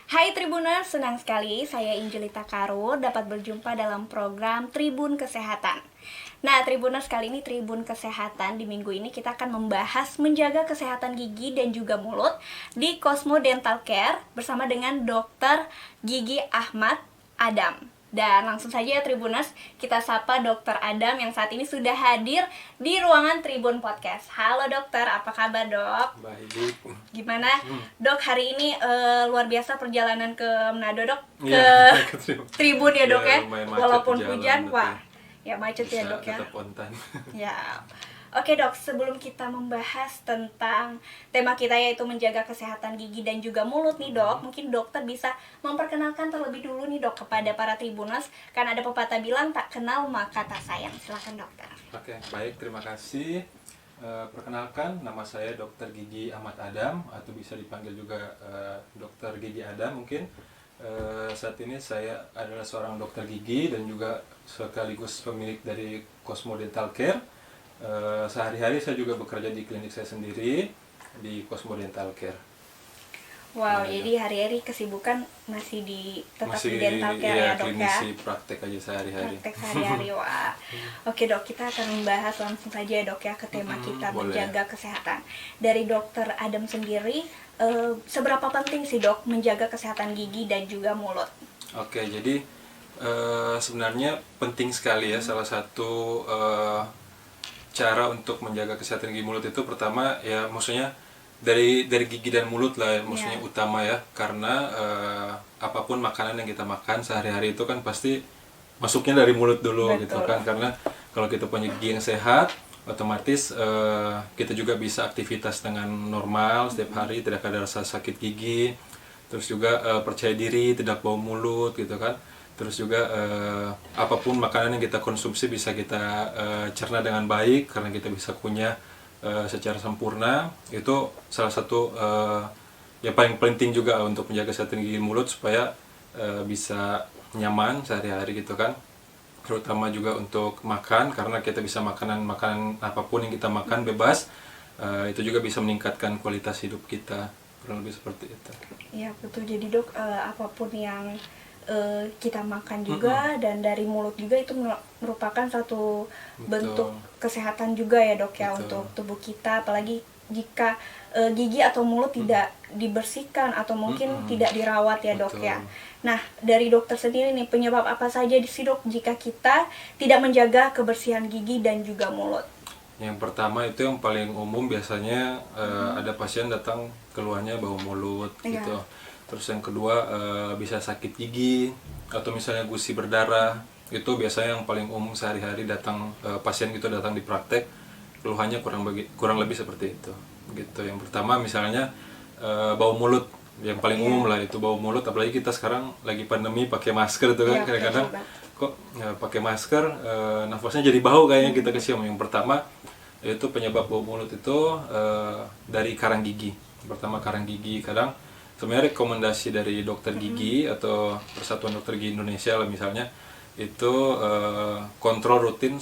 Hai Tribuners, senang sekali saya Injelita Karo dapat berjumpa dalam program Tribun Kesehatan. Nah Tribuners, kali ini Tribun Kesehatan di minggu ini kita akan membahas menjaga kesehatan gigi dan juga mulut di Cosmo Dental Care bersama dengan Dr. Gigi Ahmad Adam. Dan langsung saja ya Tribuners, kita sapa Dr. Adam yang saat ini sudah hadir di ruangan Tribun Podcast. Halo dokter, apa kabar dok? Baik. Gimana dok hari ini luar biasa perjalanan ke Manado dok? Iya, Ke Tribun ya dok ya? lumayan macet Walaupun di jalan, hujan, tapi wah ya macet ya bisa dok ya? tetap on time. Ya. Oke dok, sebelum kita membahas tentang tema kita yaitu menjaga kesehatan gigi dan juga mulut nih dok, mungkin dokter bisa memperkenalkan terlebih dulu nih dok kepada para tribuners, karena ada pepatah bilang tak kenal maka tak sayang. Silakan dokter. Oke, baik, terima kasih. Perkenalkan, nama saya Dr. Gigi Ahmad Adam, atau bisa dipanggil juga Dr. Gigi Adam mungkin. Saat ini saya adalah seorang dokter gigi dan juga sekaligus pemilik dari Cosmo Dental Care. Sehari-hari saya juga bekerja di klinik saya sendiri di Cosmo Dental Care. Wow, Nah, jadi hari-hari kesibukan masih tetap di dental care ya dok ya? klinisi praktek aja sehari-hari. Praktek sehari-hari, wah. Oke dok, kita akan membahas langsung saja ya dok ya ke tema kita boleh. menjaga kesehatan. Dari dokter Adam sendiri, seberapa penting sih dok menjaga kesehatan gigi dan juga mulut? Oke, jadi sebenarnya penting sekali ya. Salah satu cara untuk menjaga kesehatan gigi mulut itu pertama ya maksudnya dari gigi dan mulut lah ya, maksudnya utama ya, karena apapun makanan yang kita makan sehari-hari itu kan pasti masuknya dari mulut dulu. Betul. Gitu kan, karena kalau kita punya gigi yang sehat otomatis kita juga bisa aktivitas dengan normal setiap hari, tidak ada rasa sakit gigi, terus juga percaya diri, tidak bau mulut gitu kan. Terus juga apapun makanan yang kita konsumsi bisa kita cerna dengan baik karena kita bisa kunyah secara sempurna. Itu salah satu yang paling penting juga untuk menjaga kesehatan gigi mulut supaya bisa nyaman sehari-hari gitu kan. Terutama juga untuk makan, karena kita bisa makanan apapun yang kita makan bebas, itu juga bisa meningkatkan kualitas hidup kita, kurang lebih seperti itu. Iya betul, jadi dok apapun yang kita makan juga dan dari mulut juga itu merupakan satu bentuk kesehatan juga ya dok ya. Betul. Untuk tubuh kita, apalagi jika gigi atau mulut tidak dibersihkan atau mungkin tidak dirawat ya dok. Betul. Ya. Nah dari dokter sendiri nih, penyebab apa saja sih dok jika kita tidak menjaga kebersihan gigi dan juga mulut? Yang pertama itu yang paling umum biasanya ada pasien datang keluhannya bau mulut gitu. Terus yang kedua bisa sakit gigi atau misalnya gusi berdarah. Itu biasanya yang paling umum sehari-hari datang pasien gitu datang di praktek, keluhannya kurang lebih seperti itu. Gitu. Yang pertama misalnya bau mulut, yang paling umum lah itu bau mulut, apalagi kita sekarang lagi pandemi pakai masker itu kan, kadang-kadang kok pakai masker nafasnya jadi bau kayaknya kita kesium. Yang pertama itu penyebab bau mulut itu dari karang gigi. Pertama karang gigi, kadang sebenarnya rekomendasi dari dokter gigi atau Persatuan Dokter Gigi Indonesia lah misalnya, itu kontrol rutin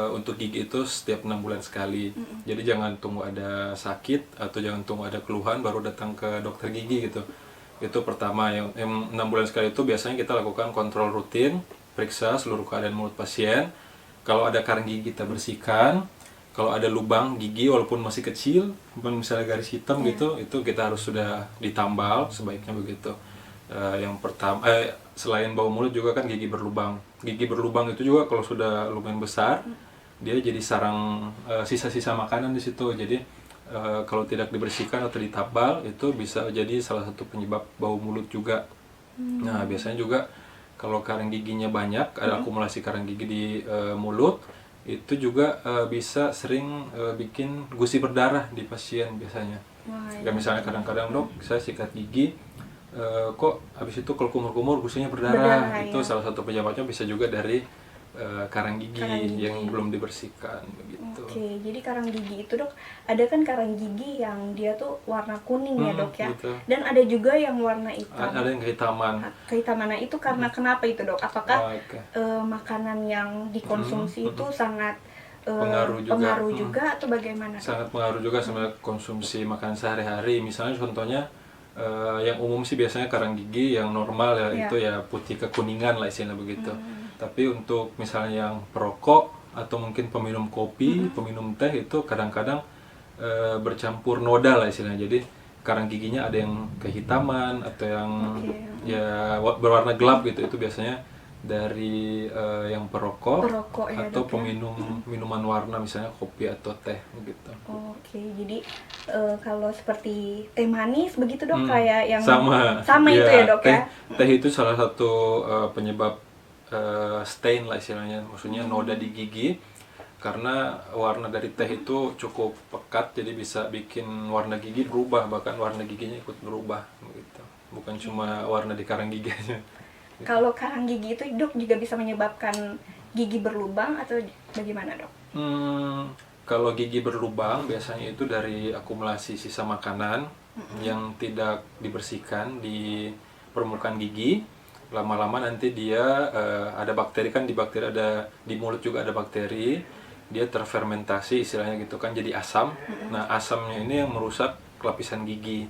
untuk gigi itu setiap 6 bulan sekali. Jadi jangan tunggu ada sakit atau jangan tunggu ada keluhan baru datang ke dokter gigi gitu. Itu pertama, yang 6 bulan sekali itu biasanya kita lakukan kontrol rutin, periksa seluruh keadaan mulut pasien. Kalau ada karang gigi kita bersihkan. Kalau ada lubang gigi walaupun masih kecil, misalnya garis hitam gitu, itu kita harus sudah ditambal, sebaiknya begitu. Yang pertama, selain bau mulut juga kan gigi berlubang. Gigi berlubang itu juga kalau sudah lumayan besar, dia jadi sarang sisa-sisa makanan di situ. Jadi kalau tidak dibersihkan atau ditambal, itu bisa jadi salah satu penyebab bau mulut juga. Nah biasanya juga kalau karang giginya banyak, ada akumulasi karang gigi di mulut, itu juga bisa sering bikin gusi berdarah di pasien biasanya. Ya misalnya kadang-kadang dok, saya sikat gigi, kok habis itu kalau kumur-kumur gusinya berdarah. Itu salah satu penyebabnya bisa juga dari karang gigi yang belum dibersihkan begitu. Oke, jadi karang gigi itu dok, ada kan karang gigi yang dia tuh warna kuning ya dok ya, gitu. Dan ada juga yang warna hitam. Ada yang kehitaman. Kehitaman, nah itu karena kenapa itu dok? Apakah makanan yang dikonsumsi itu sangat pengaruh juga atau bagaimana dok? Sangat pengaruh juga sama konsumsi makanan sehari-hari. Misalnya contohnya Yang umum sih biasanya karang gigi, yang normal ya Iya. itu ya putih kekuningan lah istilahnya begitu. Tapi untuk misalnya yang perokok atau mungkin peminum kopi, peminum teh itu kadang-kadang bercampur noda lah istilahnya. Jadi karang giginya ada yang kehitaman atau yang Oke. ya berwarna gelap gitu. Itu biasanya dari yang perokok Perokok ya, atau Dok, ya. peminum minuman warna misalnya kopi atau teh begitu. Oke, jadi kalau seperti teh manis begitu Dok, kayak yang Sama itu ya Dok teh, ya. teh itu salah satu penyebab stain lah istilahnya, maksudnya noda di gigi, karena warna dari teh itu cukup pekat, jadi bisa bikin warna gigi berubah, bahkan warna giginya ikut berubah gitu, bukan cuma warna di karang giginya. Kalau karang gigi itu Dok juga bisa menyebabkan gigi berlubang atau bagaimana Dok? Kalau gigi berlubang biasanya itu dari akumulasi sisa makanan yang tidak dibersihkan di permukaan gigi. Lama-lama nanti dia ada bakteri, kan di bakteri ada, di mulut juga ada bakteri, dia terfermentasi istilahnya gitu kan, jadi asam. Nah asamnya ini yang merusak lapisan gigi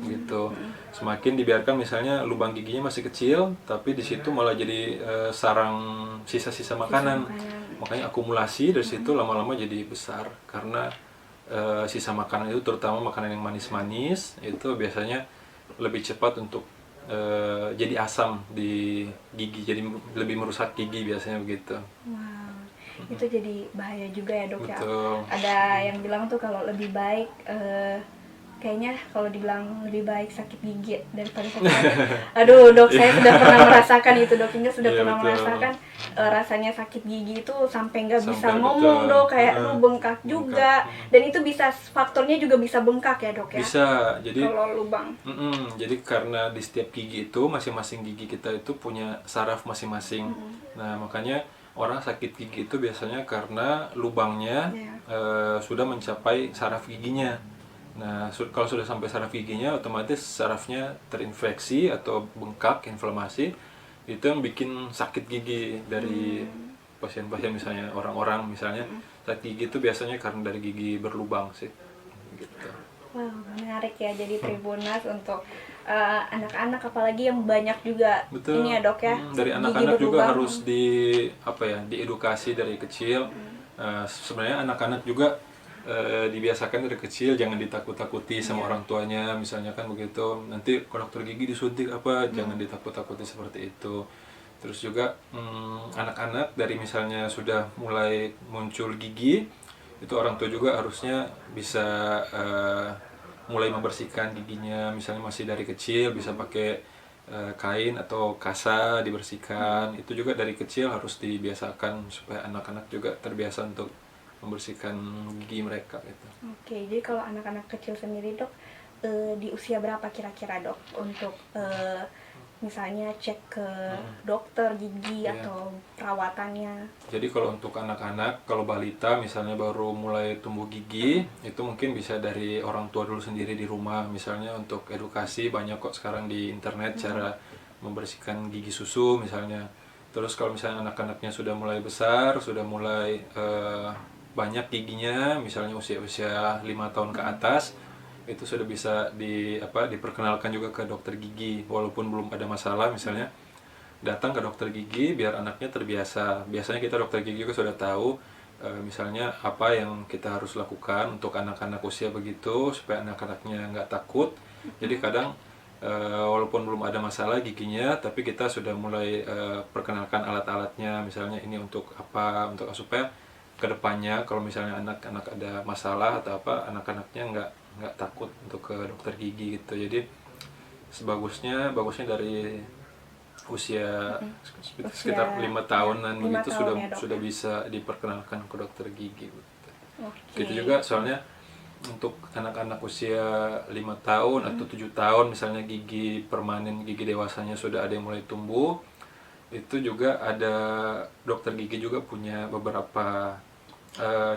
gitu. Semakin dibiarkan misalnya lubang giginya masih kecil, tapi di situ malah jadi sarang sisa-sisa makanan. Makanya akumulasi dari situ lama-lama jadi besar, karena sisa makanan itu, terutama makanan yang manis-manis, itu biasanya lebih cepat untuk jadi asam di gigi, jadi lebih merusak gigi biasanya begitu. Wow, itu jadi bahaya juga ya Dok ya. Betul. Ada yang bilang tuh kalau lebih baik kayaknya kalau dibilang lebih baik sakit gigi daripada sakit hati. Aduh Dok, saya sudah pernah merasakan itu Dok, Inga sudah Iya, pernah betul. merasakan rasanya sakit gigi itu sampai nggak bisa Sampai, ngomong betul. Dok, kayak lu bengkak juga. Dan itu bisa, faktornya juga bisa bengkak ya Dok ya. Bisa, jadi Kalau lubang. jadi karena di setiap gigi itu, masing-masing gigi kita itu punya saraf masing-masing. Nah makanya orang sakit gigi itu biasanya karena lubangnya sudah mencapai saraf giginya. Nah kalau sudah sampai saraf giginya, otomatis sarafnya terinfeksi atau bengkak, inflamasi, itu yang bikin sakit gigi dari pasien-pasien, misalnya orang-orang misalnya sakit gigi itu biasanya karena dari gigi berlubang sih gitu. Wow, menarik ya. Jadi Tribunas untuk anak-anak, apalagi yang banyak juga Betul. ini ya Dok ya. Dari gigi anak-anak juga berlubang. harus diedukasi dari kecil. Sebenarnya anak-anak juga dibiasakan dari kecil, jangan ditakut-takuti sama orang tuanya, misalnya kan begitu. Nanti kalau dokter gigi disuntik apa, jangan ditakut-takuti seperti itu. Terus juga anak-anak dari misalnya sudah mulai muncul gigi, itu orang tua juga harusnya bisa mulai membersihkan giginya, misalnya masih dari kecil bisa pakai kain atau kasa dibersihkan. Itu juga dari kecil harus dibiasakan supaya anak-anak juga terbiasa untuk membersihkan gigi mereka gitu. Oke, jadi kalau anak-anak kecil sendiri Dok, di usia berapa kira-kira Dok untuk misalnya cek ke dokter gigi atau perawatannya? Jadi kalau untuk anak-anak, kalau balita misalnya baru mulai tumbuh gigi, itu mungkin bisa dari orang tua dulu sendiri di rumah. Misalnya untuk edukasi, banyak kok sekarang di internet cara membersihkan gigi susu misalnya. Terus kalau misalnya anak-anaknya sudah mulai besar, sudah mulai banyak giginya, misalnya usia-usia 5 tahun ke atas, itu sudah bisa diperkenalkan juga ke dokter gigi, walaupun belum ada masalah. Misalnya datang ke dokter gigi biar anaknya terbiasa. Biasanya kita dokter gigi juga sudah tahu misalnya apa yang kita harus lakukan untuk anak-anak usia begitu, supaya anak-anaknya nggak takut. Jadi kadang walaupun belum ada masalah giginya, tapi kita sudah mulai perkenalkan alat-alatnya, misalnya ini untuk apa, untuk supaya kedepannya kalau misalnya anak-anak ada masalah atau apa, anak-anaknya nggak takut untuk ke dokter gigi gitu. Jadi bagusnya dari usia sekitar 5 tahunan 5 begitu tahun ya, Dok, sudah bisa diperkenalkan ke dokter gigi gitu. Oke. Gitu juga soalnya untuk anak-anak usia 5 tahun atau 7 tahun misalnya, gigi permanen, gigi dewasanya sudah ada yang mulai tumbuh, itu juga ada dokter gigi juga punya beberapa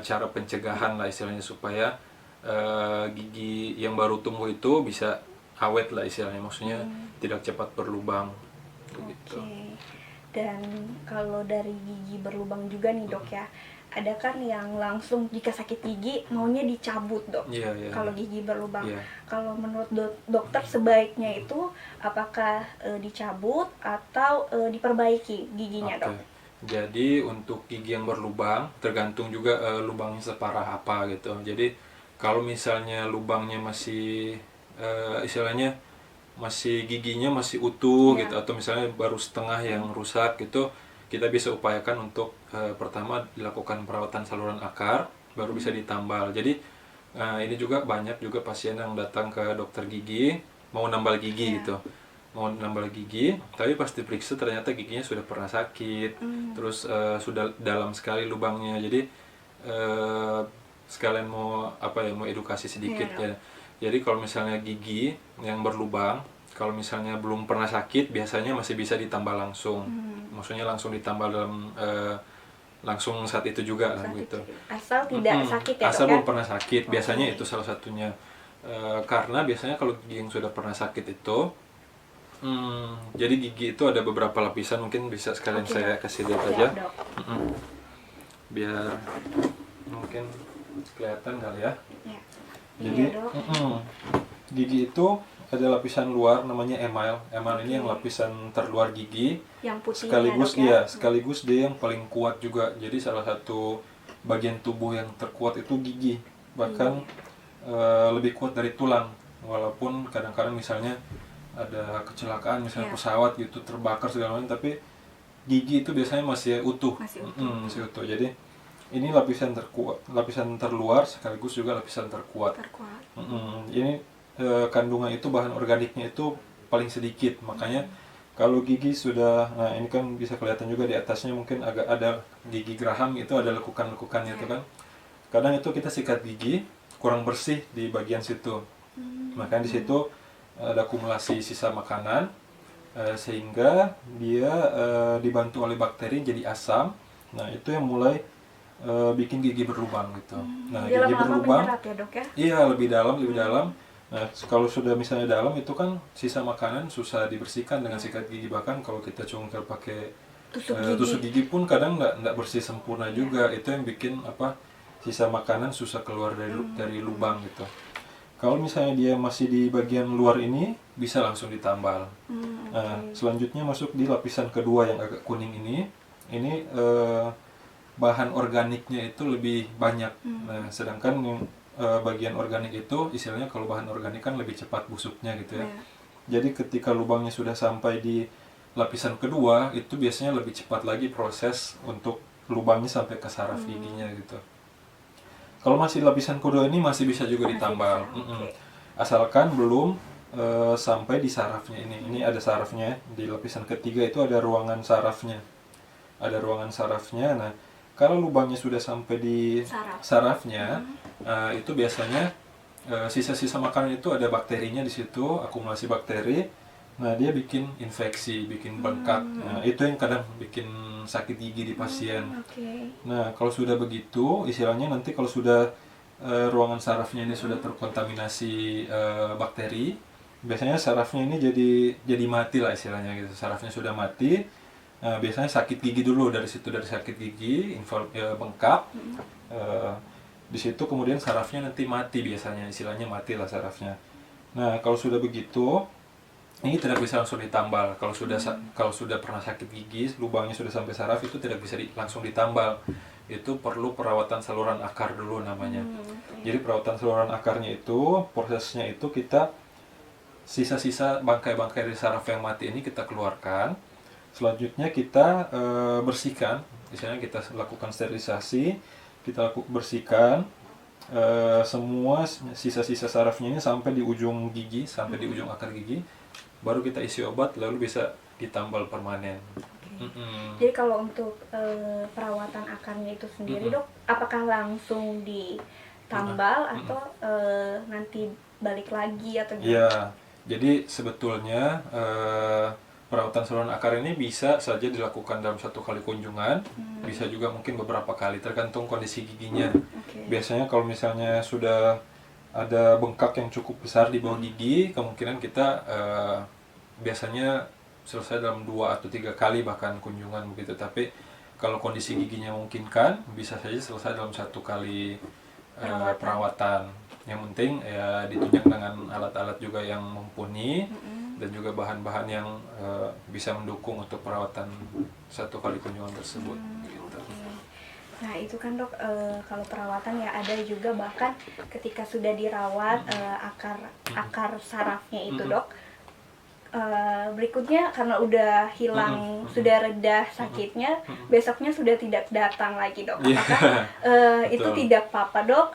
cara pencegahan lah istilahnya, supaya gigi yang baru tumbuh itu bisa awet lah istilahnya, maksudnya tidak cepat berlubang begitu. Oke. Dan kalau dari gigi berlubang juga nih Dok ya, ada kan yang langsung jika sakit gigi maunya dicabut, Dok. Iya, iya. Kalau gigi berlubang. Iya. Kalau menurut dokter sebaiknya itu apakah dicabut atau diperbaiki giginya, Oke. Dok? Jadi untuk gigi yang berlubang tergantung juga lubangnya separah apa gitu. Jadi kalau misalnya lubangnya masih istilahnya masih giginya masih utuh Iya. gitu, atau misalnya baru setengah yang rusak gitu, kita bisa upayakan untuk pertama dilakukan perawatan saluran akar, baru bisa ditambal. Jadi ini juga banyak juga pasien yang datang ke dokter gigi mau nambal gigi Iya. gitu, mau nambal gigi, tapi pas diperiksa ternyata giginya sudah pernah sakit, terus sudah dalam sekali lubangnya. Jadi sekalian mau apa ya, mau edukasi sedikit Iya, ya. Jadi kalau misalnya gigi yang berlubang, kalau misalnya belum pernah sakit, biasanya masih bisa ditambal langsung. Maksudnya langsung ditambal dalam langsung saat itu juga lah Saat gitu. itu. Asal tidak sakit ya, Asal Dok, belum ya? pernah sakit, biasanya Oke. itu salah satunya. Karena biasanya kalau gigi yang sudah pernah sakit itu, jadi gigi itu ada beberapa lapisan, mungkin bisa sekalian Oke, saya Dok. kasih lihat Siap, aja, Dok. biar mungkin kelihatan kali ya. Ya. Jadi Iya, Dok. gigi itu ada lapisan luar namanya email. Email ini yang lapisan terluar gigi. Yang putihnya, Sekaligus Dok, ya? iya, sekaligus dia yang paling kuat juga. Jadi salah satu bagian tubuh yang terkuat itu gigi. Bahkan lebih kuat dari tulang. Walaupun kadang-kadang misalnya ada kecelakaan, misalnya Iya. pesawat gitu terbakar segala macam, tapi gigi itu biasanya masih utuh. Masih utuh. Masih utuh. Jadi ini lapisan terkuat, lapisan terluar sekaligus juga lapisan terkuat. Terkuat. Ini kandungan itu, bahan organiknya itu paling sedikit, makanya kalau gigi sudah, nah ini kan bisa kelihatan juga di atasnya mungkin agak ada gigi geraham, itu ada lekukan-lekukannya itu kan. Kadang itu kita sikat gigi kurang bersih di bagian situ, makanya di situ ada akumulasi sisa makanan, sehingga dia dibantu oleh bakteri jadi asam. Nah itu yang mulai bikin gigi berlubang gitu. Nah Dia gigi lama-lama berlubang, menyerap ya, Dok, ya? iya lebih dalam, lebih dalam. Nah kalau sudah misalnya dalam itu kan sisa makanan susah dibersihkan dengan sikat gigi, bahkan kalau kita cungkil pakai Tusuk gigi. tusuk gigi pun kadang nggak bersih sempurna juga. Itu yang bikin apa, sisa makanan susah keluar dari lubang gitu. Kalau misalnya dia masih di bagian luar ini, bisa langsung ditambal. Nah, selanjutnya masuk di lapisan kedua yang agak kuning ini. Ini bahan organiknya itu lebih banyak. Nah, sedangkan yang bagian organik itu istilahnya, kalau bahan organik kan lebih cepat busuknya gitu ya. Jadi ketika lubangnya sudah sampai di lapisan kedua, itu biasanya lebih cepat lagi proses untuk lubangnya sampai ke saraf giginya gitu. Kalau masih lapisan kedua ini masih bisa juga ditambal. Asalkan belum sampai di sarafnya ini. Ini ada sarafnya di lapisan ketiga, itu ada ruangan sarafnya. Ada ruangan sarafnya. Nah, kalau lubangnya sudah sampai di sarafnya, itu biasanya sisa-sisa makanan itu ada bakterinya di situ, akumulasi bakteri. Nah, dia bikin infeksi, bikin bengkak. Nah, itu yang kadang bikin sakit gigi di pasien. Nah, kalau sudah begitu, istilahnya nanti kalau sudah ruangan sarafnya ini sudah terkontaminasi bakteri, biasanya sarafnya ini jadi mati lah istilahnya gitu. Sarafnya sudah mati. Biasanya sakit gigi dulu, dari situ, dari sakit gigi, bengkak. Di situ kemudian sarafnya nanti mati, biasanya istilahnya mati lah sarafnya. Nah, kalau sudah begitu, ini tidak bisa langsung ditambal. Kalau sudah pernah sakit gigi, lubangnya sudah sampai saraf, itu tidak bisa langsung ditambal. Itu perlu perawatan saluran akar dulu namanya. Jadi perawatan saluran akarnya itu, prosesnya itu kita sisa-sisa bangkai-bangkai dari saraf yang mati ini kita keluarkan. Selanjutnya kita bersihkan, misalnya kita lakukan sterilisasi, kita bersihkan semua sisa-sisa sarafnya ini sampai di ujung gigi, sampai di ujung akar gigi. Baru kita isi obat, lalu bisa ditambal permanen. Jadi kalau untuk perawatan akarnya itu sendiri, Dok, apakah langsung ditambal atau nanti balik lagi atau gimana? Iya, jadi sebetulnya perawatan saluran akar ini bisa saja dilakukan dalam satu kali kunjungan, bisa juga mungkin beberapa kali, tergantung kondisi giginya. Biasanya kalau misalnya sudah ada bengkak yang cukup besar di bawah gigi, kemungkinan kita biasanya selesai dalam 2 atau 3 kali bahkan kunjungan begitu. Tapi kalau kondisi giginya memungkinkan bisa saja selesai dalam 1 kali perawatan. Yang penting ya ditunjang dengan alat-alat juga yang mumpuni dan juga bahan-bahan yang bisa mendukung untuk perawatan 1 kali kunjungan tersebut. Gitu. Nah itu kan dok, kalau perawatan ya ada juga bahkan ketika sudah dirawat akar sarafnya itu dok, berikutnya karena udah hilang, sudah reda sakitnya, besoknya sudah tidak datang lagi dok. Apakah itu tidak apa-apa dok?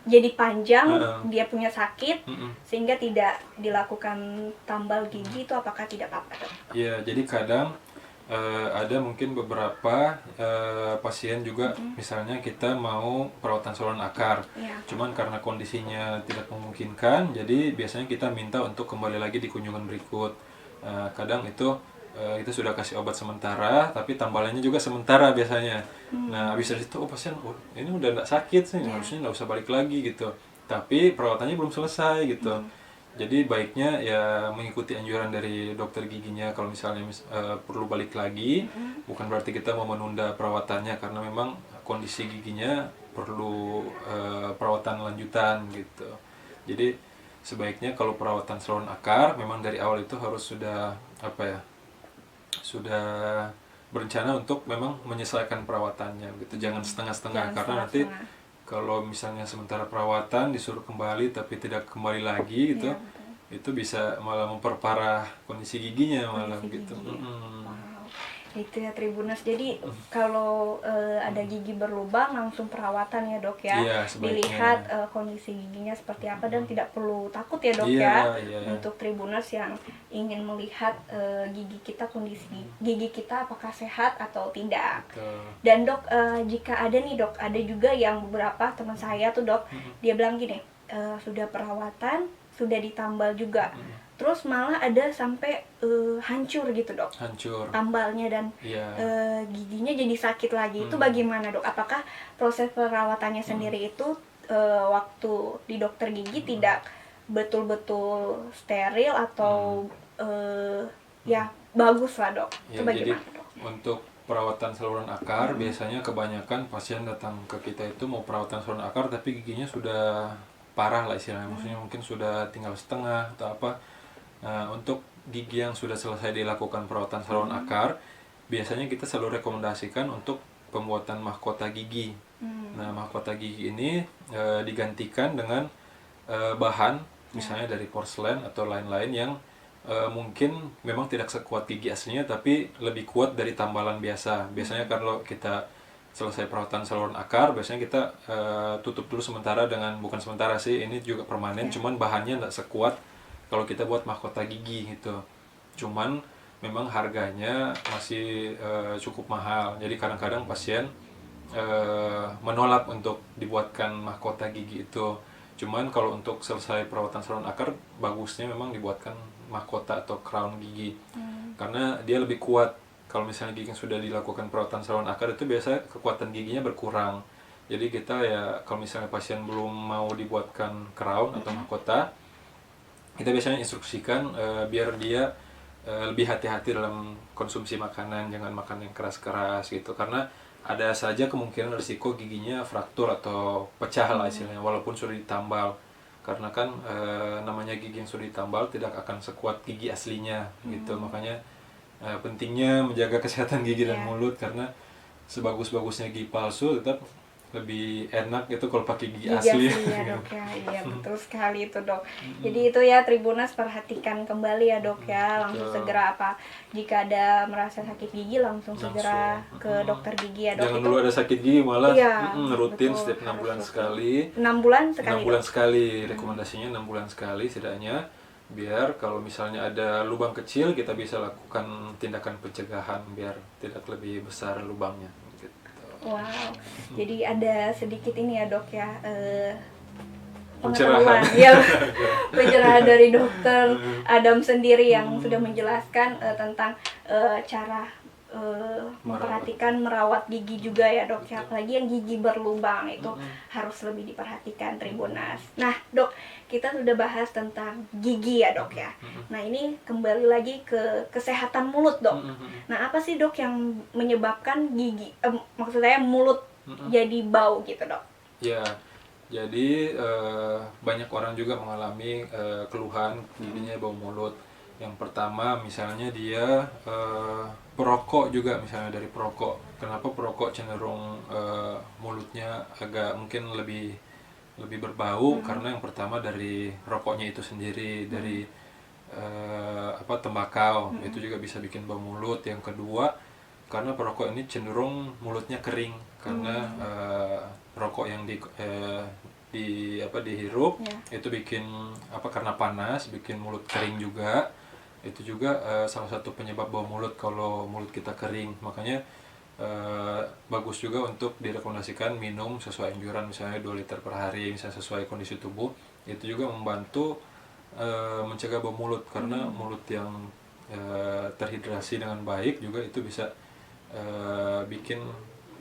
Jadi panjang dia punya sakit sehingga tidak dilakukan tambal gigi, itu apakah tidak apa-apa dok? Ya, jadi kadang ada mungkin beberapa pasien juga misalnya kita mau perawatan saluran akar, cuman karena kondisinya tidak memungkinkan, jadi biasanya kita minta untuk kembali lagi di kunjungan berikut. Kadang itu kita sudah kasih obat sementara, tapi tambalannya juga sementara biasanya. Nah, habis dari itu pasien, ini udah nggak sakit sih, harusnya nggak usah balik lagi gitu. Tapi perawatannya belum selesai gitu. Jadi baiknya ya mengikuti anjuran dari dokter giginya kalau misalnya perlu balik lagi. Bukan berarti kita mau menunda perawatannya karena memang kondisi giginya perlu perawatan lanjutan gitu. Jadi sebaiknya kalau perawatan saluran akar memang dari awal itu harus sudah sudah berencana untuk memang menyesuaikan perawatannya gitu. Jangan setengah-setengah karena nanti kalau misalnya sementara perawatan disuruh kembali tapi tidak kembali lagi gitu, itu bisa malah memperparah kondisi giginya malah gitu. Itu ya Tribuners, jadi kalau ada gigi berlubang langsung perawatan ya dok ya, dilihat kondisi giginya seperti apa dan tidak perlu takut ya dok untuk Tribuners yang ingin melihat gigi kita, kondisi gigi kita apakah sehat atau tidak. Dan dok, jika ada nih dok, ada juga yang beberapa teman saya tuh dok, dia bilang gini, sudah perawatan, sudah ditambal juga, terus malah ada sampai hancur gitu dok, tambalnya dan giginya jadi sakit lagi. Itu bagaimana dok? Apakah proses perawatannya sendiri itu waktu di dokter gigi tidak betul-betul steril atau ya bagus lah dok? Itu bagaimana dok? Untuk perawatan saluran akar biasanya kebanyakan pasien datang ke kita itu mau perawatan saluran akar tapi giginya sudah parah lah istilahnya, maksudnya mungkin sudah tinggal setengah atau apa. Nah, untuk gigi yang sudah selesai dilakukan perawatan saluran akar, biasanya kita selalu rekomendasikan untuk pembuatan mahkota gigi. Nah, mahkota gigi ini digantikan dengan bahan, misalnya dari porselen atau lain-lain yang mungkin memang tidak sekuat gigi aslinya, tapi lebih kuat dari tambalan biasa. Biasanya kalau kita selesai perawatan saluran akar, biasanya kita tutup dulu sementara dengan, bukan sementara sih, ini juga permanen, cuman bahannya tidak sekuat kalau kita buat mahkota gigi gitu. Cuman memang harganya masih cukup mahal. Jadi kadang-kadang pasien menolak untuk dibuatkan mahkota gigi itu. Cuman kalau untuk selesai perawatan saluran akar, bagusnya memang dibuatkan mahkota atau crown gigi. Karena dia lebih kuat. Kalau misalnya gigi yang sudah dilakukan perawatan saluran akar itu biasa kekuatan giginya berkurang. Jadi kita ya kalau misalnya pasien belum mau dibuatkan crown atau mahkota, kita biasanya instruksikan biar dia lebih hati-hati dalam konsumsi makanan, jangan makan yang keras-keras gitu, karena ada saja kemungkinan risiko giginya fraktur atau pecah lah istilahnya walaupun sudah ditambal, karena kan namanya gigi yang sudah ditambal tidak akan sekuat gigi aslinya gitu. Makanya pentingnya menjaga kesehatan gigi dan mulut, karena sebagus-bagusnya gigi palsu tetap lebih enak itu kalau pakai gigi asli ya dok ya. Iya betul sekali itu dok. Jadi itu ya Tribuners, perhatikan kembali ya dok ya, langsung segera jika ada merasa sakit gigi langsung segera ke dokter gigi ya dok. Jangan dulu ada sakit gigi malah rutin betul, setiap 6 bulan sekali. 6 bulan sekali. 6 bulan sekali, rekomendasinya 6 bulan sekali setidaknya, biar kalau misalnya ada lubang kecil kita bisa lakukan tindakan pencegahan biar tidak lebih besar lubangnya. Wow, jadi ada sedikit ini ya dok ya, pengetahuan ya, pencerahan dari dokter Adam sendiri yang sudah menjelaskan tentang cara memperhatikan merawat gigi juga ya dok ya, apalagi yang gigi berlubang itu harus lebih diperhatikan Tribunas. Nah dok, kita sudah bahas tentang gigi ya dok ya. Nah ini kembali lagi ke kesehatan mulut dok. Nah apa sih dok yang menyebabkan gigi, maksud saya mulut jadi bau gitu dok? Ya, jadi banyak orang juga mengalami keluhan giginya bau mulut. Yang pertama misalnya dia perokok juga, misalnya dari perokok. Kenapa perokok cenderung mulutnya agak mungkin lebih berbau? Karena yang pertama dari rokoknya itu sendiri, dari tembakau, itu juga bisa bikin bau mulut. Yang kedua, karena perokok ini cenderung mulutnya kering karena rokok yang dihirup itu bikin karena panas bikin mulut kering juga. Itu juga salah satu penyebab bau mulut kalau mulut kita kering. Makanya bagus juga untuk direkomendasikan minum sesuai anjuran, misalnya 2 liter per hari, misalnya sesuai kondisi tubuh. Itu juga membantu mencegah bau mulut, karena mulut yang terhidrasi dengan baik juga itu bisa bikin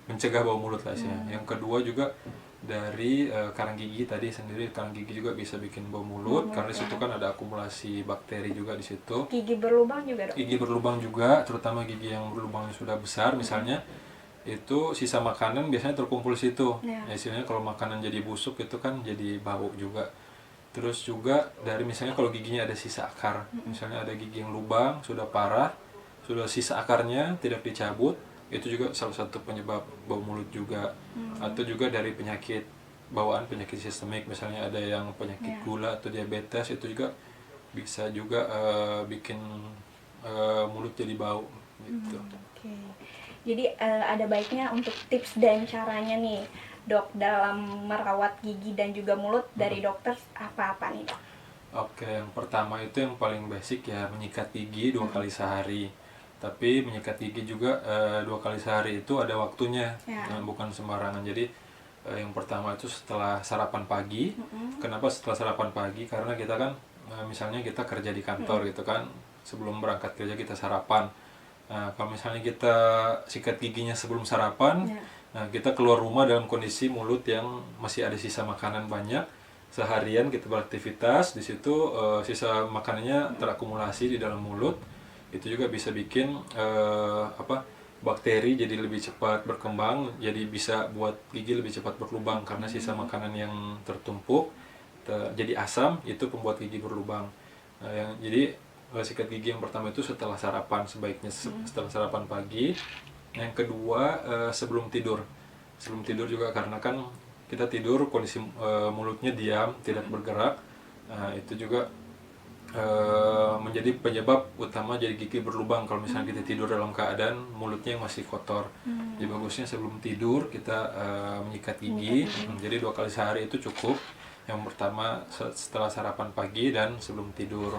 mencegah bau mulut lah istilahnya. Yang kedua juga dari karang gigi tadi sendiri, karang gigi juga bisa bikin bau mulut karena di situ kan ada akumulasi bakteri juga di situ. Gigi berlubang juga dok? Gigi berlubang juga, terutama gigi yang berlubangnya sudah besar misalnya, itu sisa makanan biasanya terkumpul di situ. Ya, istilahnya kalau makanan jadi busuk itu kan jadi bau juga. Terus juga dari misalnya kalau giginya ada sisa akar, misalnya ada gigi yang lubang sudah parah, sudah sisa akarnya tidak dicabut, itu juga salah satu penyebab bau mulut juga. Atau juga dari penyakit bawaan, penyakit sistemik, misalnya ada yang penyakit gula atau diabetes, itu juga bisa juga bikin mulut jadi bau gitu. Jadi ada baiknya untuk tips dan caranya nih dok dalam merawat gigi dan juga mulut dari dokter apa nih dok? Yang pertama itu yang paling basic ya, menyikat gigi 2 kali sehari. Tapi menyikat gigi juga 2 kali sehari itu ada waktunya, bukan sembarangan. Jadi yang pertama itu setelah sarapan pagi. Kenapa setelah sarapan pagi? Karena kita kan misalnya kita kerja di kantor gitu kan, sebelum berangkat kerja kita sarapan. Nah, kalau misalnya kita sikat giginya sebelum sarapan, nah kita keluar rumah dalam kondisi mulut yang masih ada sisa makanan banyak. Seharian kita beraktivitas, di situ sisa makanannya terakumulasi di dalam mulut. Itu juga bisa bikin bakteri jadi lebih cepat berkembang, jadi bisa buat gigi lebih cepat berlubang karena sisa makanan yang tertumpuk jadi asam, itu pembuat gigi berlubang. Jadi sikat gigi yang pertama itu setelah sarapan, sebaiknya setelah sarapan pagi. Yang kedua sebelum tidur juga, karena kan kita tidur kondisi mulutnya diam, tidak bergerak. Itu juga menjadi penyebab utama jadi gigi berlubang kalau misalnya kita tidur dalam keadaan mulutnya yang masih kotor. Jadi bagusnya sebelum tidur kita menyikat gigi. Jadi 2 kali sehari itu cukup. Yang pertama setelah sarapan pagi dan sebelum tidur.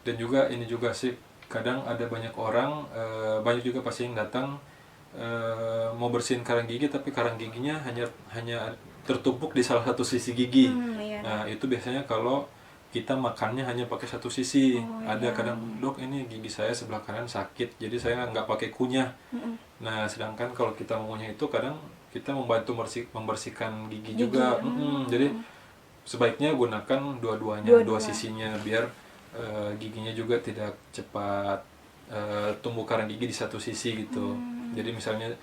Dan juga ini juga sih, kadang ada banyak orang, banyak juga pasien yang datang mau bersihin karang gigi, tapi karang giginya hanya tertumpuk di salah satu sisi gigi. Nah itu biasanya kalau kita makannya hanya pakai satu sisi. Ada kadang, dok ini gigi saya sebelah kanan sakit, jadi saya nggak pakai kunyah. Nah sedangkan kalau kita mengunyah itu kadang kita membantu membersihkan gigi juga. Jadi sebaiknya gunakan dua-duanya, dua sisinya, biar giginya juga tidak cepat tumbuh karang gigi di satu sisi gitu. Jadi misalnya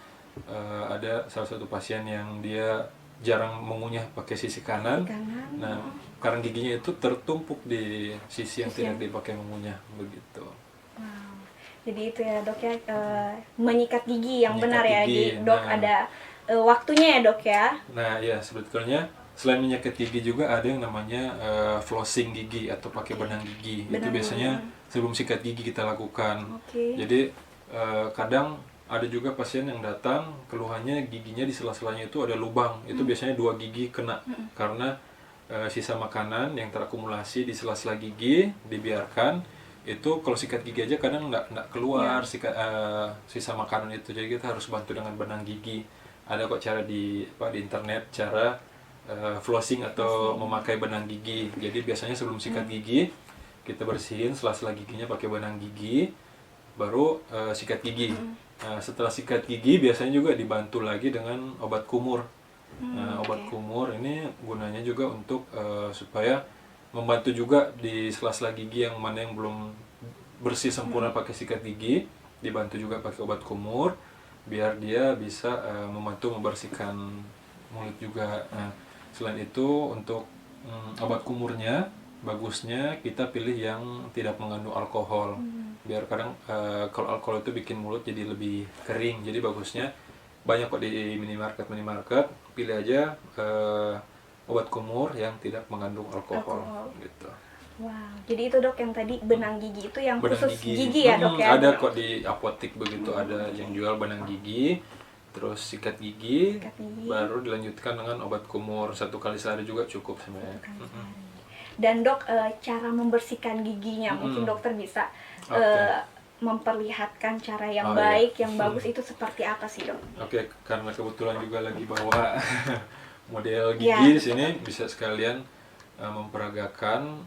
ada salah satu pasien yang dia jarang mengunyah pakai sisi kanan. Nah, karang giginya itu tertumpuk di sisi yang tidak dipakai mengunyah begitu. Jadi itu ya dok ya, menyikat gigi yang benar ya, dok. Ada waktunya ya dok ya. Nah ya, sebetulnya selain menyikat gigi juga ada yang namanya flossing gigi atau pakai benang gigi. Itu biasanya sebelum sikat gigi kita lakukan. Jadi kadang ada juga pasien yang datang keluhannya giginya di sela-selanya itu ada lubang. Itu biasanya 2 gigi kena karena sisa makanan yang terakumulasi di sela-sela gigi dibiarkan. Itu kalau sikat gigi aja kadang nggak keluar sisa makanan itu. Jadi kita harus bantu dengan benang gigi. Ada kok cara di internet, cara flossing atau memakai benang gigi. Jadi biasanya sebelum sikat gigi kita bersihin sela-sela giginya pakai benang gigi. baru sikat gigi. Nah, setelah sikat gigi biasanya juga dibantu lagi dengan obat kumur. Nah, obat kumur ini gunanya juga untuk supaya membantu juga di sela-sela gigi yang mana yang belum bersih sempurna pakai sikat gigi, dibantu juga pakai obat kumur biar dia bisa membantu membersihkan mulut juga. Nah, selain itu untuk obat kumurnya bagusnya kita pilih yang tidak mengandung alkohol. Biar kadang kalau alkohol itu bikin mulut jadi lebih kering. Jadi bagusnya banyak kok di minimarket pilih aja obat kumur yang tidak mengandung alkohol. Gitu. Wow, jadi itu dok yang tadi benang gigi itu yang Benang khusus gigi ya dok ya? Ada kok di apotek begitu, ada yang jual benang gigi, terus sikat gigi, baru dilanjutkan dengan obat kumur 1 kali sehari juga cukup sebenarnya. Dan dok, cara membersihkan giginya mungkin dokter bisa memperlihatkan cara yang baik, yang bagus itu seperti apa sih dok? Oke, karena kebetulan juga lagi bawa model gigi di sini, bisa sekalian memperagakan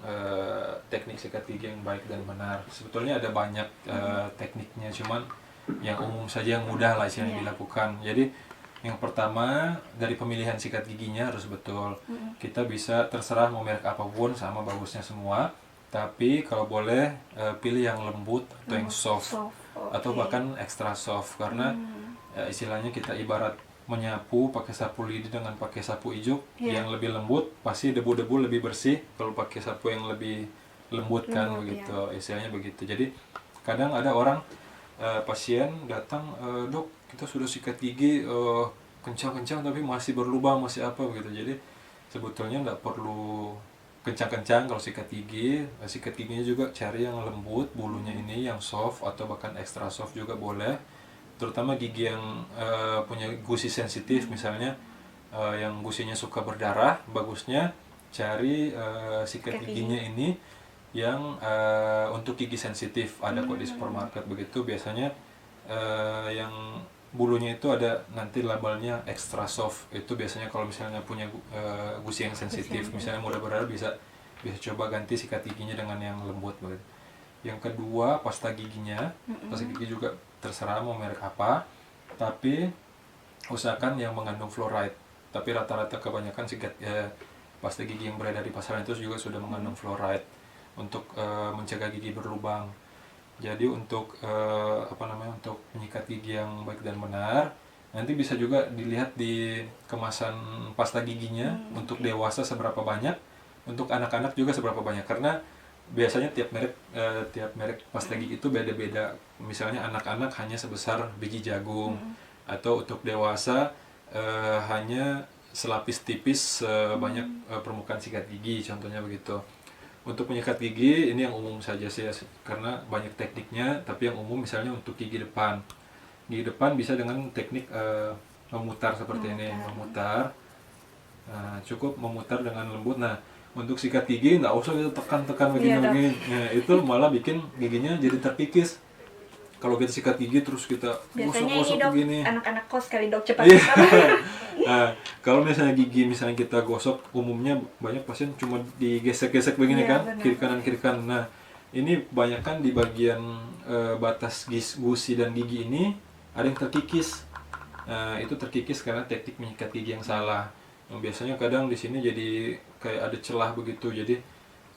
teknik sikat gigi yang baik dan benar. Sebetulnya ada banyak tekniknya, cuman yang umum saja yang mudah lah yang dilakukan. Jadi yang pertama dari pemilihan sikat giginya harus betul. Kita bisa terserah mau merek apapun sama bagusnya semua. Tapi kalau boleh pilih yang lembut atau yang soft. Atau bahkan extra soft karena istilahnya kita ibarat menyapu pakai sapu lidi dengan pakai sapu ijuk yang lebih lembut pasti debu-debu lebih bersih kalau pakai sapu yang lebih lembut kan begitu. Istilahnya begitu. Jadi kadang ada orang pasien datang, dok kita sudah sikat gigi kencang-kencang tapi masih berlubang masih apa begitu. Jadi sebetulnya nggak perlu kencang-kencang kalau sikat gigi. Sikat giginya juga cari yang lembut bulunya ini, yang soft atau bahkan extra soft juga boleh. Terutama gigi yang punya gusi sensitif misalnya yang gusinya suka berdarah, bagusnya cari sikat giginya ini yang untuk gigi sensitif. Ada kok di supermarket begitu biasanya yang bulunya itu ada nanti labelnya extra soft. Itu biasanya kalau misalnya punya gusi yang sensitif misalnya mudah berdarah bisa coba ganti sikat giginya dengan yang lembut begitu. Yang kedua pasta giginya. Pasta gigi juga terserah mau merek apa, tapi usahakan yang mengandung fluoride. Tapi rata-rata kebanyakan sikat pasta gigi yang beredar di pasaran itu juga sudah mengandung fluoride untuk mencegah gigi berlubang. Jadi untuk untuk menyikat gigi yang baik dan benar, nanti bisa juga dilihat di kemasan pasta giginya untuk dewasa seberapa banyak, untuk anak-anak juga seberapa banyak. Karena biasanya tiap merek pasta gigi itu beda-beda. Misalnya anak-anak hanya sebesar biji jagung, atau untuk dewasa hanya selapis tipis banyak permukaan sikat gigi, contohnya begitu. Untuk menyikat gigi ini yang umum saja sih, karena banyak tekniknya. Tapi yang umum misalnya untuk gigi depan bisa dengan teknik memutar seperti ini, memutar. Cukup memutar dengan lembut. Nah, untuk sikat gigi nggak usah kita tekan-tekan begini-begini. Nah, itu malah bikin giginya jadi terkikis. Kalau kita sikat gigi terus kita gosok-gosok begini. Anak-anak kos kali dok cepat. Nah, kalau misalnya gigi misalnya kita gosok, umumnya banyak pasien cuma digesek-gesek begini kan, kiri kanan. Nah, ini kebanyakan di bagian batas gusi dan gigi ini ada yang terkikis. Itu terkikis karena teknik menyikat gigi yang salah. Biasanya kadang di sini jadi kayak ada celah begitu. Jadi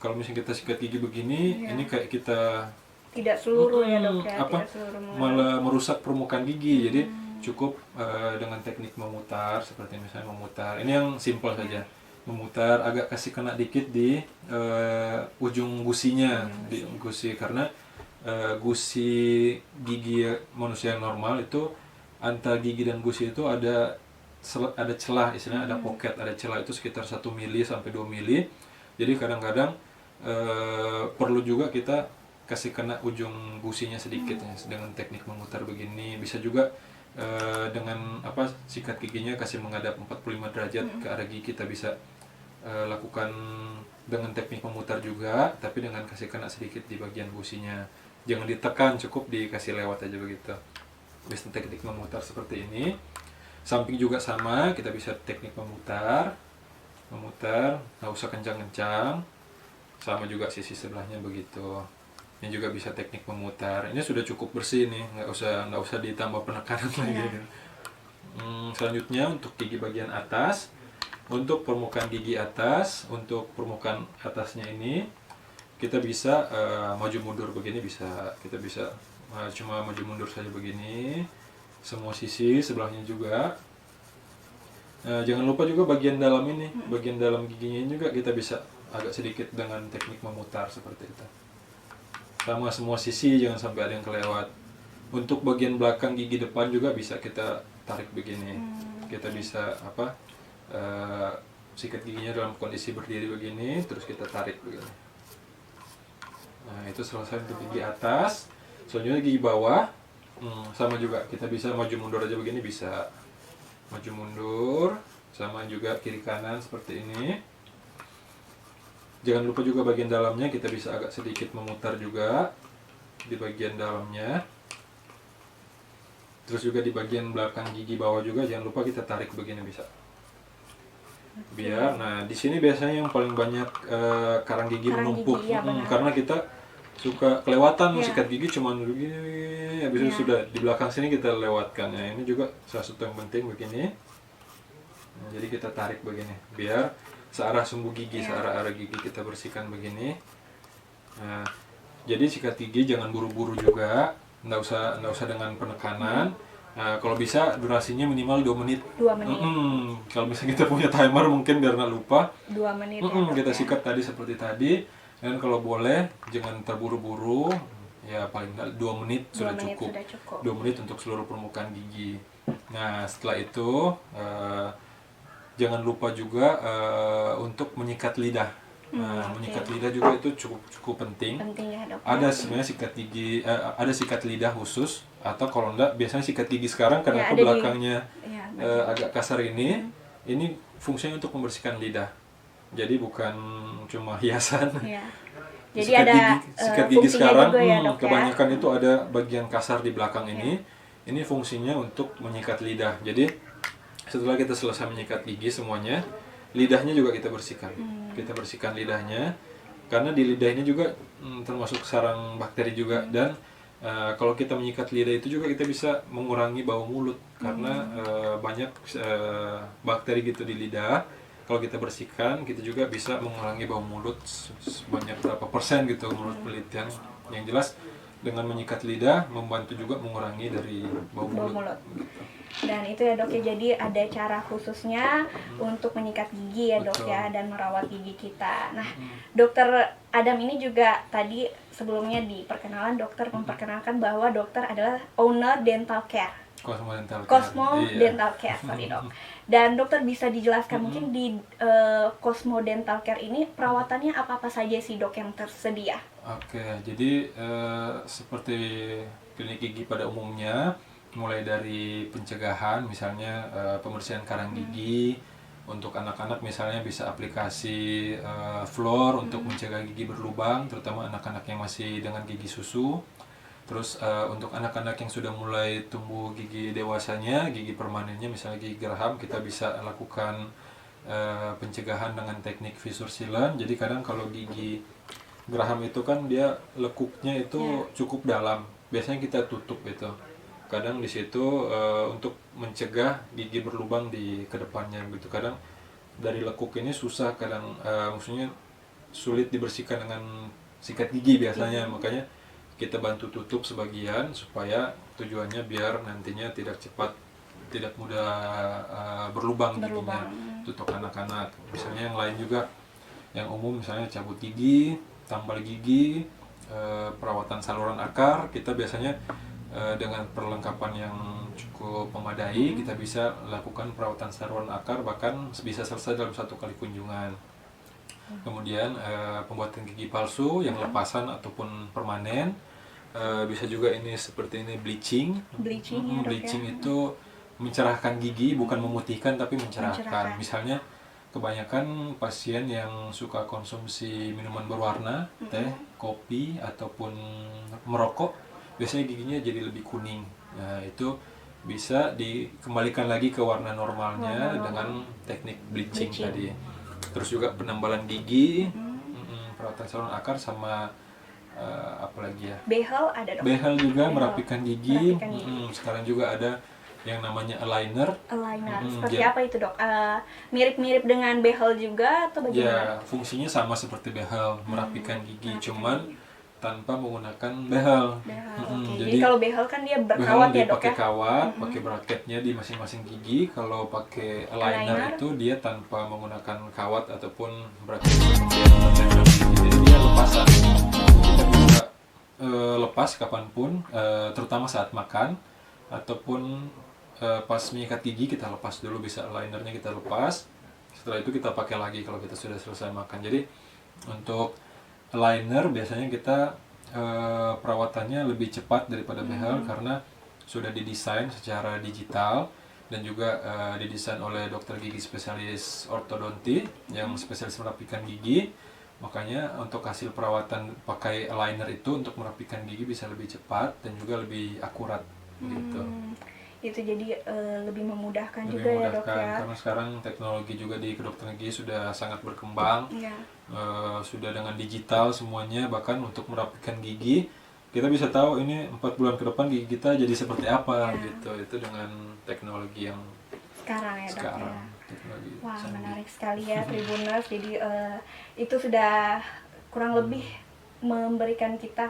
kalau misalnya kita sikat gigi begini, ini kayak kita tidak seluruh ya dok ya, malah merusak permukaan gigi. Jadi cukup dengan teknik memutar seperti misalnya memutar. Ini yang simple saja. Memutar agak kasih kena dikit di ujung gusinya, di gusi, karena gusi gigi manusia yang normal itu antara gigi dan gusi itu ada celah, istilahnya ada pocket, ada celah itu sekitar 1 mili sampai 2 mili. Jadi kadang-kadang perlu juga kita kasih kena ujung gusinya sedikit ya, dengan teknik memutar begini. Bisa juga dengan sikat giginya kasih menghadap 45 derajat ke arah gigi. Kita bisa lakukan dengan teknik memutar juga, tapi dengan kasih kena sedikit di bagian gusinya. Jangan ditekan, cukup dikasih lewat aja begitu. Bisa teknik memutar seperti ini. Samping juga sama, kita bisa teknik memutar, nggak usah kencang-kencang. Sama juga sisi sebelahnya begitu. Ini juga bisa teknik memutar. Ini sudah cukup bersih nih, nggak usah ditambah penekanan lagi. Selanjutnya untuk gigi bagian atas, untuk permukaan gigi atas, untuk permukaan atasnya ini kita bisa maju mundur begini bisa. Kita bisa cuma maju mundur saja begini, semua sisi sebelahnya juga. Jangan lupa juga bagian dalam ini, bagian dalam giginya ini juga kita bisa agak sedikit dengan teknik memutar seperti itu. Sama semua sisi, jangan sampai ada yang kelewat. Untuk bagian belakang gigi depan juga bisa kita tarik begini. Kita bisa sikat giginya dalam kondisi berdiri begini, terus kita tarik begini. Nah, itu selesai untuk gigi atas. Selanjutnya gigi bawah, sama juga kita bisa maju mundur aja begini bisa. Maju mundur, sama juga kiri kanan seperti ini. Jangan lupa juga bagian dalamnya kita bisa agak sedikit memutar juga di bagian dalamnya. Terus juga di bagian belakang gigi bawah juga jangan lupa kita tarik begini bisa. Biar, nah di sini biasanya yang paling banyak karang gigi menumpuk, karena kita suka kelewatan sikat gigi cuman begini, habis itu sudah di belakang sini kita lewatkan. Nah, ini juga salah satu yang penting begini. Nah, jadi kita tarik begini, biar searah sumbu gigi, searah gigi kita bersihkan begini. Nah, jadi sikat gigi jangan buru-buru juga, nggak usah dengan penekanan. Nah, kalau bisa durasinya minimal 2 menit. 2 menit. Kalau misalnya kita punya timer mungkin biar nggak lupa. 2 menit. Kita sikat tadi seperti tadi. Dan kalau boleh jangan terburu-buru. Ya paling nggak 2 menit sudah cukup. 2 menit untuk seluruh permukaan gigi. Nah setelah itu jangan lupa juga untuk menyikat lidah. Menyikat lidah juga itu cukup penting. Ya, dok. Ada sebenarnya sikat gigi, ada sikat lidah khusus, atau kalau enggak biasanya sikat gigi sekarang karena belakangnya agak kasar ini fungsinya untuk membersihkan lidah. Jadi bukan cuma hiasan. Jadi sikat gigi sekarang juga ya, dok, kebanyakan itu ada bagian kasar di belakang ini. Ini fungsinya untuk menyikat lidah. Jadi setelah kita selesai menyikat gigi semuanya, lidahnya juga kita bersihkan. Kita bersihkan lidahnya karena di lidah ini juga termasuk sarang bakteri juga. Dan kalau kita menyikat lidah itu juga kita bisa mengurangi bau mulut karena banyak bakteri gitu di lidah. Kalau kita bersihkan, kita juga bisa mengurangi bau mulut sebanyak berapa persen gitu menurut penelitian. Yang jelas dengan menyikat lidah membantu juga mengurangi dari bau mulut. Gitu. Dan itu ya dok ya, jadi ada cara khususnya untuk menyikat gigi ya dok ya, dan merawat gigi kita. Nah dokter Adam ini juga tadi sebelumnya di perkenalan dokter memperkenalkan bahwa dokter adalah owner dental care. Cosmo Dental Care, sorry dok. Dan dokter bisa dijelaskan mungkin di Cosmo Dental Care ini perawatannya apa-apa saja sih dok yang tersedia? Oke, jadi seperti klinik gigi pada umumnya, mulai dari pencegahan misalnya pembersihan karang gigi. Untuk anak-anak misalnya bisa aplikasi fluor untuk mencegah gigi berlubang, terutama anak-anak yang masih dengan gigi susu. Terus untuk anak-anak yang sudah mulai tumbuh gigi dewasanya, gigi permanennya misalnya gigi geraham, kita bisa lakukan pencegahan dengan teknik visur sealant. Jadi kadang kalau gigi geraham itu kan dia lekuknya itu cukup dalam, biasanya kita tutup itu. Kadang di situ untuk mencegah gigi berlubang di kedepannya gitu. Kadang dari lekuk ini susah, kadang maksudnya sulit dibersihkan dengan sikat gigi biasanya, makanya kita bantu tutup sebagian supaya tujuannya biar nantinya tidak mudah berlubang giginya. Untuk anak-anak misalnya, yang lain juga yang umum misalnya cabut gigi, tambal gigi, perawatan saluran akar, kita biasanya dengan perlengkapan yang cukup memadai kita bisa lakukan perawatan saluran akar, bahkan bisa selesai dalam 1 kali kunjungan. Kemudian pembuatan gigi palsu yang lepasan ataupun permanen, bisa juga ini seperti ini bleaching itu mencerahkan gigi, bukan memutihkan tapi mencerahkan. Misalnya kebanyakan pasien yang suka konsumsi minuman berwarna, teh, kopi ataupun merokok, biasanya giginya jadi lebih kuning. Nah itu bisa dikembalikan lagi ke warna normalnya dengan teknik bleaching tadi. Terus juga penambalan gigi, perawatan saluran akar, sama apalagi ya, behel ada dok. behel juga, Behel. merapikan gigi. Merapikan gigi. Sekarang juga ada yang namanya aligner. Aligner seperti Ya. apa itu dok? Mirip-mirip dengan behel juga atau bagaimana? Ya, fungsinya sama seperti behel, merapikan gigi, cuman tanpa menggunakan behel. Behel. Oke. Jadi Jadi kalau behel kan dia behel berkawat dia ya dok pakai ya? kawat, pakai bracketnya di masing-masing gigi. Kalau pakai aligner Aligner. itu dia tanpa menggunakan kawat ataupun bracket seperti yang tertempel di gigi. Jadi dia lepasan. Kita bisa lepas kapanpun, terutama saat makan ataupun pas menyikat gigi kita lepas dulu, bisa alinernya kita lepas. Setelah itu kita pakai lagi kalau kita sudah selesai makan. Jadi untuk aligner biasanya kita perawatannya lebih cepat daripada behel karena sudah didesain secara digital dan juga didesain oleh dokter gigi spesialis ortodonti yang spesialis merapikan gigi. Makanya untuk hasil perawatan pakai aligner itu untuk merapikan gigi bisa lebih cepat dan juga lebih akurat gitu. Itu jadi lebih memudahkan Lebih juga ya dok memudahkan ya. karena sekarang teknologi juga di kedokteran gigi sudah sangat berkembang. Iya. Sudah dengan digital semuanya, bahkan untuk merapikan gigi kita bisa tahu ini 4 bulan ke depan gigi kita jadi seperti apa gitu. Itu dengan teknologi yang Sekarang ya dok sekarang ya. teknologi Wah canggih. menarik sekali ya Tribuners. Jadi itu sudah kurang lebih memberikan kita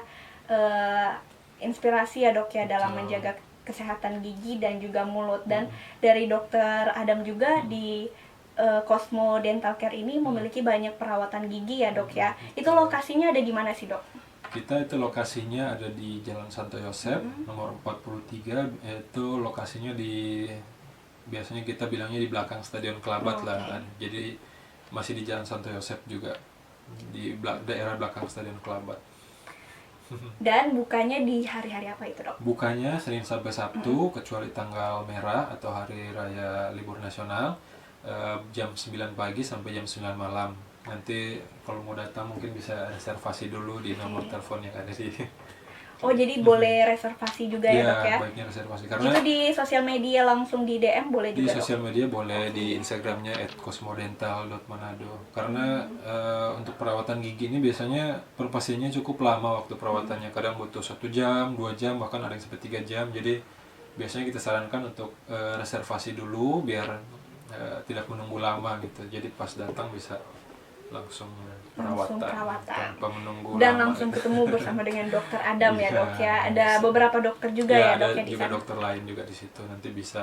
inspirasi ya dok ya dalam Betul. menjaga kesehatan gigi dan juga mulut. Dan dari dokter Adam juga di Cosmo Dental Care ini memiliki banyak perawatan gigi ya dok ya. Itu lokasinya ada di mana sih dok? Kita itu lokasinya ada di Jalan Santo Yosep nomor 43. Itu lokasinya di, biasanya kita bilangnya di belakang Stadion Kelabat lah. Jadi masih di Jalan Santo Yosep juga, di daerah belakang Stadion Kelabat. Dan bukanya di hari-hari apa itu dok? Bukanya Senin sampai Sabtu kecuali tanggal merah atau hari raya libur nasional, jam 9 pagi sampai jam 9 malam. Nanti kalau mau datang mungkin bisa reservasi dulu di nomor telepon yang ada di. Oh jadi boleh reservasi juga ya dok ya? Baiknya reservasi Itu karena di sosial media langsung di DM boleh di juga dok? sosial media boleh, di Instagramnya @cosmodental.manado. Karena untuk perawatan gigi ini biasanya per pasiennya cukup lama waktu perawatannya, kadang butuh 1 jam, 2 jam, bahkan ada yang sampai 3 jam. Jadi biasanya kita sarankan untuk reservasi dulu biar tidak menunggu lama gitu. Jadi pas datang bisa langsung perawatan tanpa menunggu dan lama langsung gitu. ketemu bersama dengan dokter Adam ya Iya, dok ya. Ada bisa. beberapa dokter juga ya ada dok ya di juga sana. dokter lain juga di situ, nanti bisa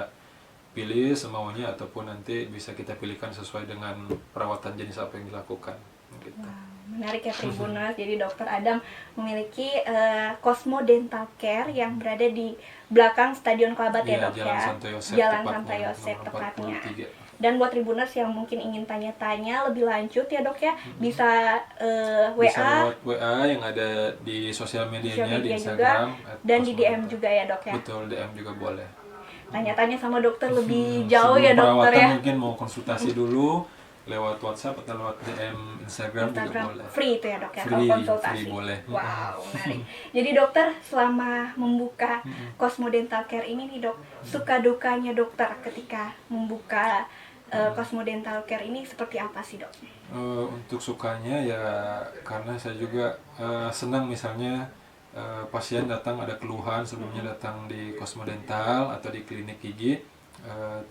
pilih semaunya ataupun nanti bisa kita pilihkan sesuai dengan perawatan jenis apa yang dilakukan gitu. Wow, menarik ya Tribuners. Jadi dokter Adam memiliki Cosmo Dental Care yang berada di belakang Stadion Kelabat ya Iya, dok Jalan ya. Santo Yosep Jalan tepatnya, Santo Yosep nomor tepatnya. 43. Dan buat Tribuners yang mungkin ingin tanya-tanya lebih lanjut ya dok ya, bisa WA, Bisa lewat WA yang ada di sosial medianya, di media juga, Instagram dan di DM @cosmodental. juga ya dok ya. Betul, DM juga boleh. Tanya-tanya sama dokter lebih jauh ya Sebelum dokter perawatan ya. mungkin mau konsultasi dulu lewat WhatsApp atau lewat DM Instagram juga boleh. Free itu ya dok ya kalau Free, konsultasi. free boleh. Wow, menarik. Jadi dokter selama membuka Cosmo Dental Care ini nih dok, suka dukanya dokter ketika membuka Cosmo Dental Care ini seperti apa sih dok? Untuk sukanya ya karena saya juga senang misalnya pasien datang ada keluhan sebelumnya datang di Cosmo Dental atau di klinik gigi,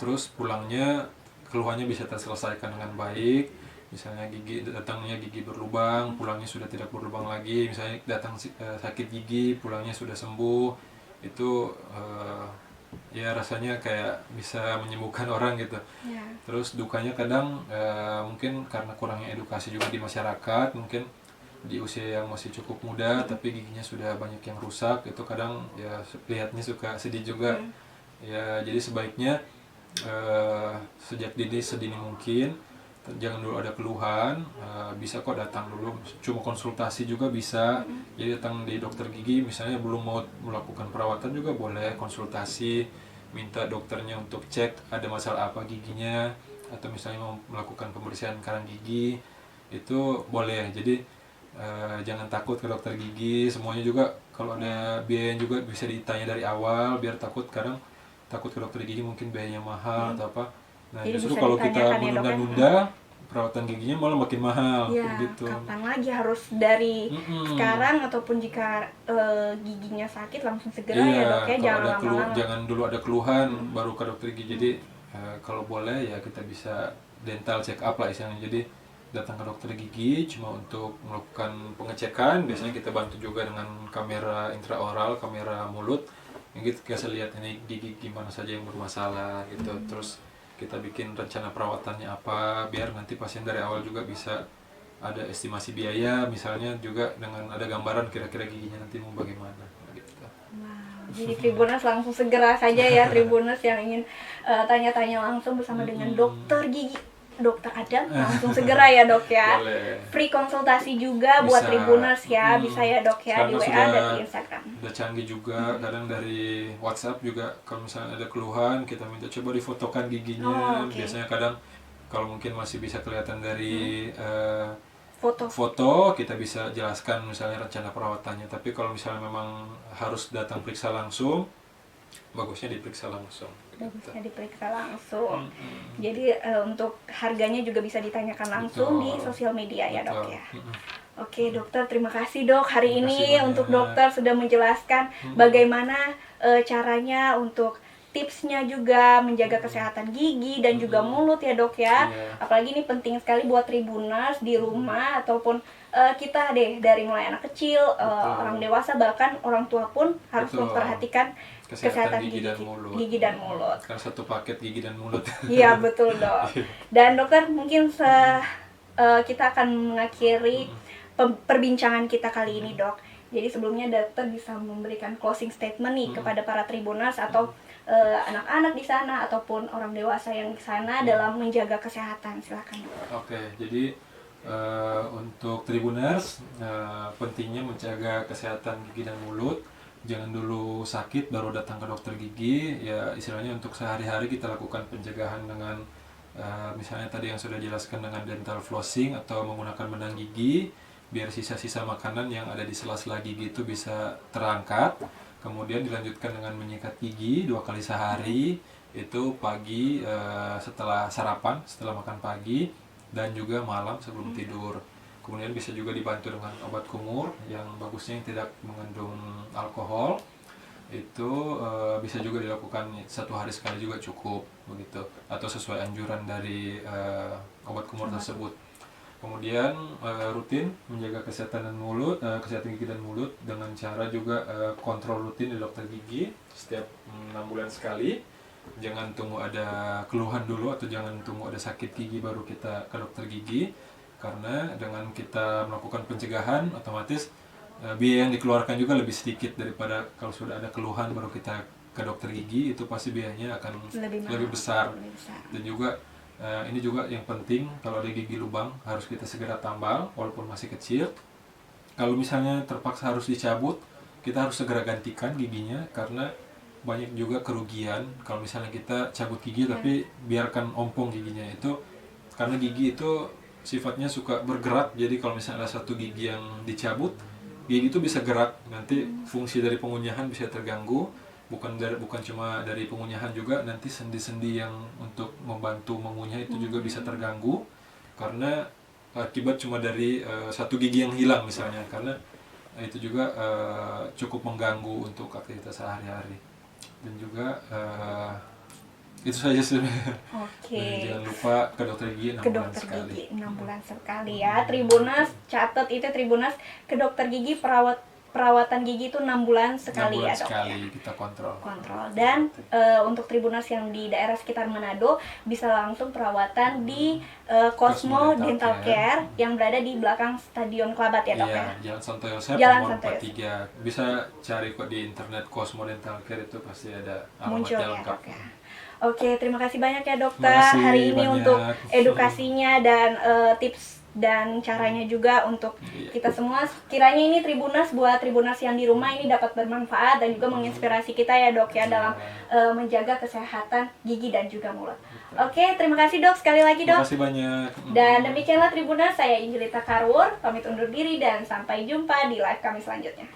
terus pulangnya keluhannya bisa terselesaikan dengan baik. Misalnya datangnya gigi berlubang, pulangnya sudah tidak berlubang lagi. Misalnya datang sakit gigi, pulangnya sudah sembuh. Itu ya rasanya kayak bisa menyembuhkan orang gitu. Ya. Terus dukanya kadang mungkin karena kurangnya edukasi juga di masyarakat, mungkin di usia yang masih cukup muda tapi giginya sudah banyak yang rusak, itu kadang ya lihatnya suka sedih juga. Ya jadi sebaiknya sejak sedini mungkin jangan dulu ada keluhan, bisa kok datang dulu, cuma konsultasi juga bisa. Jadi datang di dokter gigi misalnya belum mau melakukan perawatan juga boleh konsultasi, minta dokternya untuk cek ada masalah apa giginya, atau misalnya mau melakukan pembersihan karang gigi itu boleh. Jadi jangan takut ke dokter gigi, semuanya juga kalau ada biaya juga bisa ditanya dari awal biar takut ke dokter gigi mungkin biayanya mahal atau apa. Nah Jadi justru bisa kalau kita ditanyakan ya, Dok, ya? menunda-nunda perawatan giginya malah makin mahal Ya, gitu. kapan lagi harus dari sekarang ataupun jika giginya sakit langsung segera ya dok ya, Kalau jangan ada lama-lama. jangan dulu ada keluhan baru ke dokter gigi. Jadi kalau boleh ya kita bisa dental check up lah istilahnya. Jadi datang ke dokter gigi cuma untuk melakukan pengecekan. Biasanya kita bantu juga dengan kamera intraoral, kamera mulut. Yang kita bisa lihat ini gigi gimana saja yang bermasalah gitu. Terus kita bikin rencana perawatannya apa biar nanti pasien dari awal juga bisa ada estimasi biaya, misalnya juga dengan ada gambaran kira-kira giginya nanti mau bagaimana gitu. Wow, jadi Tribuners langsung segera saja ya Tribuners yang ingin tanya-tanya langsung bersama dengan dokter gigi Dokter Adam, langsung segera ya dok ya. Boleh. Free konsultasi juga buat Bisa. Tribuners ya, bisa ya dok ya di WA Sekarang dan di Instagram. udah canggih juga, kadang dari WhatsApp juga kalau misalnya ada keluhan kita minta coba difotokan giginya. Oke. Biasanya kadang kalau mungkin masih bisa kelihatan dari Foto. kita bisa jelaskan misalnya rencana perawatannya. Tapi kalau misalnya memang harus datang periksa langsung, bagusnya diperiksa langsung. Bagusnya diperiksa langsung. Jadi untuk harganya juga bisa ditanyakan langsung di sosial media ya dok ya. Oke dokter, terima kasih dok hari Terima kasih ini banyak. untuk dokter sudah menjelaskan bagaimana caranya untuk tipsnya juga menjaga kesehatan gigi dan juga mulut ya dok ya. Iya. Apalagi ini penting sekali buat Tribuners di rumah ataupun kita deh dari mulai anak kecil, orang dewasa bahkan orang tua pun harus Betul. memperhatikan kesehatan gigi dan mulut. gigi dan mulut. Kan satu paket gigi dan mulut. Iya betul dok. Dan dokter mungkin kita akan mengakhiri perbincangan kita kali ini dok. Jadi sebelumnya dokter bisa memberikan closing statement nih kepada para Tribuners atau anak-anak di sana ataupun orang dewasa yang di sana dalam menjaga kesehatan. Silakan dok. Oke, jadi untuk Tribuners pentingnya menjaga kesehatan gigi dan mulut. Jangan dulu sakit baru datang ke dokter gigi. Ya istilahnya untuk sehari-hari kita lakukan pencegahan dengan misalnya tadi yang sudah jelaskan dengan dental flossing atau menggunakan benang gigi biar sisa-sisa makanan yang ada di sela-sela gigi itu bisa terangkat. Kemudian dilanjutkan dengan menyikat gigi 2 kali sehari, itu pagi setelah sarapan, setelah makan pagi, dan juga malam sebelum tidur. Kemudian bisa juga dibantu dengan obat kumur yang bagusnya yang tidak mengandung alkohol. Itu bisa juga dilakukan 1 hari sekali juga cukup begitu, atau sesuai anjuran dari obat kumur tersebut. Kemudian rutin menjaga kesehatan dan mulut, kesehatan gigi dan mulut dengan cara juga kontrol rutin di dokter gigi setiap 6 bulan sekali. Jangan tunggu ada keluhan dulu atau jangan tunggu ada sakit gigi baru kita ke dokter gigi, karena dengan kita melakukan pencegahan otomatis biaya yang dikeluarkan juga lebih sedikit daripada kalau sudah ada keluhan baru kita ke dokter gigi. Itu pasti biayanya akan lebih besar. Dan juga ini juga yang penting, kalau ada gigi lubang harus kita segera tambal walaupun masih kecil. Kalau misalnya terpaksa harus dicabut, kita harus segera gantikan giginya, karena banyak juga kerugian kalau misalnya kita cabut gigi tapi biarkan ompong giginya. Itu karena gigi itu sifatnya suka bergerak, jadi kalau misalnya ada satu gigi yang dicabut, gigi itu bisa gerak, nanti fungsi dari pengunyahan bisa terganggu. Bukan cuma dari pengunyahan, juga nanti sendi-sendi yang untuk membantu mengunyah itu juga bisa terganggu karena akibat cuma dari satu gigi yang hilang misalnya, karena itu juga cukup mengganggu untuk aktivitas sehari-hari. Dan juga itu saja sebenarnya. Oke. Jangan lupa ke dokter gigi 6 Ke bulan dokter sekali. gigi 6 bulan sekali ya. Tribuners catat itu Tribuners, ke dokter gigi perawatan gigi itu 6 bulan 6 sekali bulan ya dok. sekali kita kontrol. Dan untuk Tribuners yang di daerah sekitar Manado bisa langsung perawatan di Cosmo Dental Care yang berada di belakang Stadion Klabat ya dok ya. Iya, Jalan Santo Yosef Jalan nomor Santo 43. Bisa cari kok di internet Cosmo Dental Care, itu pasti ada Muncul alamatnya ya lengkap. dok ya. Oke, terima kasih banyak ya dokter Terima kasih hari ini banyak. untuk edukasinya dan tips dan caranya juga untuk Iya. kita semua. Kiranya ini Tribuners, buat Tribuners yang di rumah ini dapat bermanfaat dan juga menginspirasi kita ya dok ya dalam menjaga kesehatan gigi dan juga mulut. Oke, terima kasih dok sekali lagi Terima dok. kasih banyak. Dan demikianlah Tribuners, saya Injelita Karur pamit undur diri dan sampai jumpa di live kami selanjutnya.